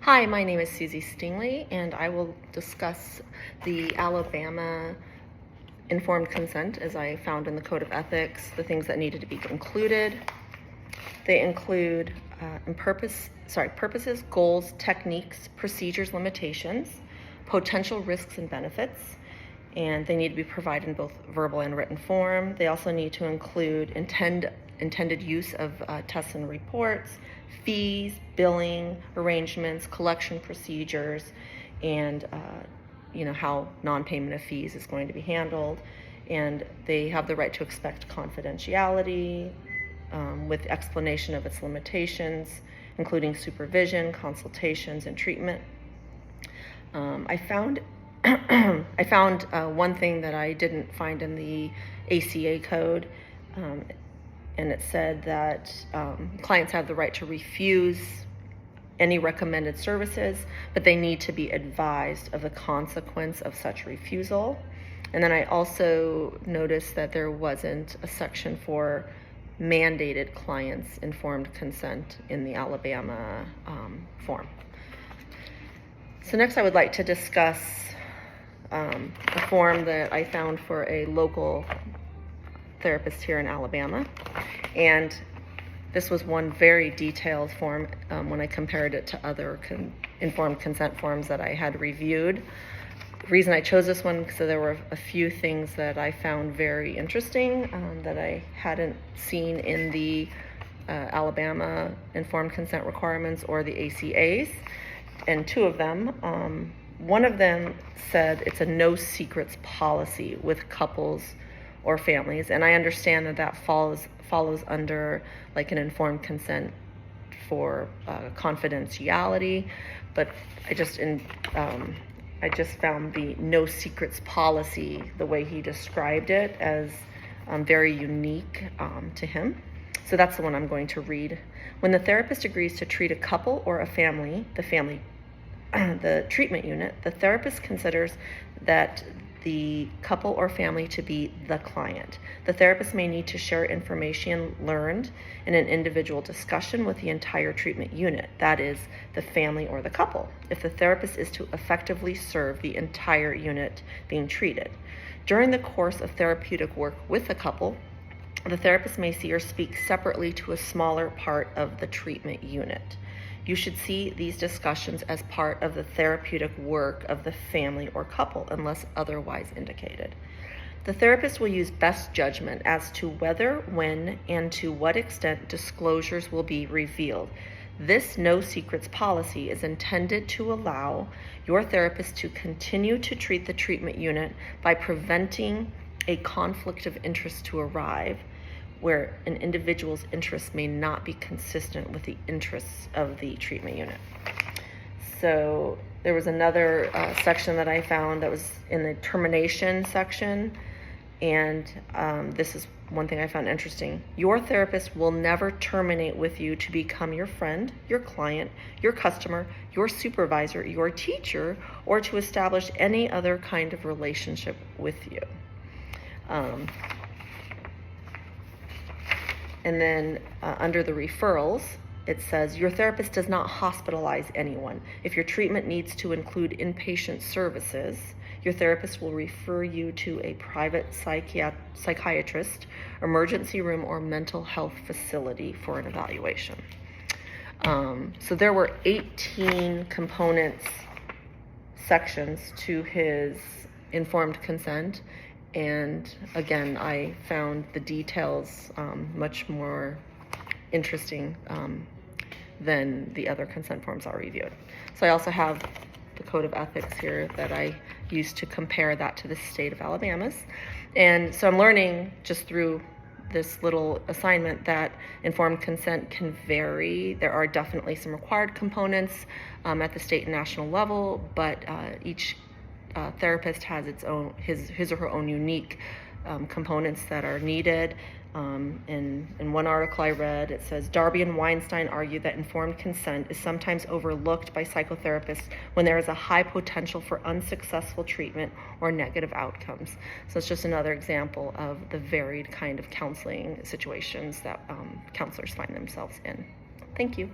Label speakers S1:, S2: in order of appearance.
S1: Hi, my name is Susie Stingley, and I will discuss the Alabama informed consent as I found in the Code of Ethics, the things that needed to be included. They include purposes, goals, techniques, procedures, limitations, potential risks and benefits, and they need to be provided in both verbal and written form. They also need to include intended use of tests and reports, fees, billing arrangements, collection procedures, and how non-payment of fees is going to be handled. And they have the right to expect confidentiality with explanation of its limitations, including supervision, consultations, and treatment. I found one thing that I didn't find in the ACA code, and it said that clients have the right to refuse any recommended services, but they need to be advised of the consequence of such refusal. And then I also noticed that there wasn't a section for mandated clients informed consent in the Alabama form. So next I would like to discuss a form that I found for a local therapist here in Alabama. And this was one very detailed form when I compared it to other informed consent forms that I had reviewed. The reason I chose this one because there were a few things that I found very interesting that I hadn't seen in the Alabama informed consent requirements or the ACAs, and two of them. One of them said it's a no secrets policy with couples or families, and I understand that follows under like an informed consent for confidentiality, but I just found the no secrets policy, the way he described it, as very unique to him. So that's the one I'm going to read. When the therapist agrees to treat a couple or a family, the treatment unit, the therapist considers that the couple or family to be the client. The therapist may need to share information learned in an individual discussion with the entire treatment unit, that is, the family or the couple, if the therapist is to effectively serve the entire unit being treated. During the course of therapeutic work with a couple, the therapist may see or speak separately to a smaller part of the treatment unit. You should see these discussions as part of the therapeutic work of the family or couple, unless otherwise indicated. The therapist will use best judgment as to whether, when, and to what extent disclosures will be revealed. This no secrets policy is intended to allow your therapist to continue to treat the treatment unit by preventing a conflict of interest to arise, where an individual's interests may not be consistent with the interests of the treatment unit. So there was another section that I found that was in the termination section, and this is one thing I found interesting. Your therapist will never terminate with you to become your friend, your client, your customer, your supervisor, your teacher, or to establish any other kind of relationship with you. And then under the referrals, it says, your therapist does not hospitalize anyone. If your treatment needs to include inpatient services, your therapist will refer you to a private psychiatrist, emergency room, or mental health facility for an evaluation. So there were 18 components, sections to his informed consent. And again, I found the details much more interesting than the other consent forms I reviewed. So I also have the Code of Ethics here that I used to compare that to the state of Alabama's. And so I'm learning just through this little assignment that informed consent can vary. There are definitely some required components at the state and national level, but each therapist has its own, his or her own unique components that are needed. In one article I read, it says, Darby and Weinstein argue that informed consent is sometimes overlooked by psychotherapists when there is a high potential for unsuccessful treatment or negative outcomes. So it's just another example of the varied kind of counseling situations that counselors find themselves in. Thank you.